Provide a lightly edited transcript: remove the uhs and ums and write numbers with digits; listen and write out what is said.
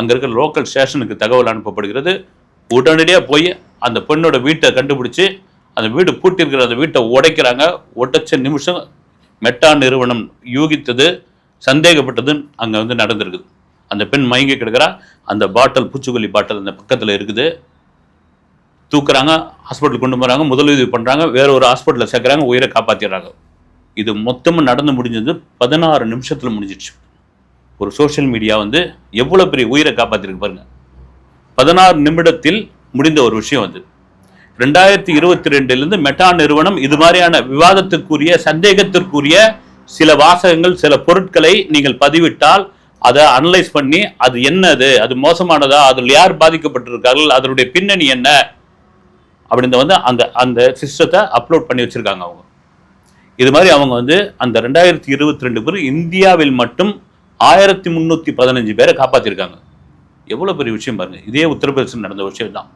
அங்கே இருக்கிற லோக்கல் ஸ்டேஷனுக்கு தகவல் அனுப்பப்படுகிறது. உடனடியாக போய் அந்த பெண்ணோட வீட்டை கண்டுபிடிச்சி அந்த வீடு பூட்டியிருக்கிற அந்த வீட்டை உடைக்கிறாங்க. உடைச்ச நிமிஷம் மெட்டா நிறுவனம் யூகித்தது, சந்தேகப்பட்டது அங்கே வந்து நடந்திருக்குது. அந்த பெண் மயங்கி கிடக்கிறா. அந்த பாட்டில், பூச்சிக்கொல்லி பாட்டில் அந்த பக்கத்தில் இருக்குது. தூக்குறாங்க, ஹாஸ்பிட்டல் கொண்டு போகிறாங்க, முதலுதவி பண்ணுறாங்க, வேற ஒரு ஹாஸ்பிட்டலில் சேர்க்குறாங்க, உயிரை காப்பாற்றிடுறாங்க. இது மொத்தமாக நடந்து முடிஞ்சது 16 நிமிஷத்தில் முடிஞ்சிடுச்சு. ஒரு சோஷியல் மீடியா வந்து எவ்வளோ பெரிய உயிரை காப்பாற்றிருக்கு பாருங்க. 16 நிமிடத்தில் முடிந்த ஒரு விஷயம் வந்து 2022 மெட்டா நிறுவனம் இது மாதிரியான விவாதத்திற்குரிய, சந்தேகத்திற்குரிய சில வாசகங்கள், சில பொருட்களை நீங்கள் பதிவிட்டால் அதை அனலைஸ் பண்ணி அது என்னது, அது மோசமானதா, அதில் யார் பாதிக்கப்பட்டிருக்கார்கள், அதனுடைய பின்னணி என்ன அப்படின்னு வந்து அந்த அந்த சிஸ்டத்தை அப்லோட் பண்ணி வச்சிருக்காங்க அவங்க. இது மாதிரி அவங்க வந்து அந்த 2022 பேர் இந்தியாவில் மட்டும் 1315 பேரை காப்பாற்றிருக்காங்க. எவ்வளோ பெரிய விஷயம் பாருங்க. இதே உத்தரப்பிரதேசம் நடந்த விஷயம் தான்.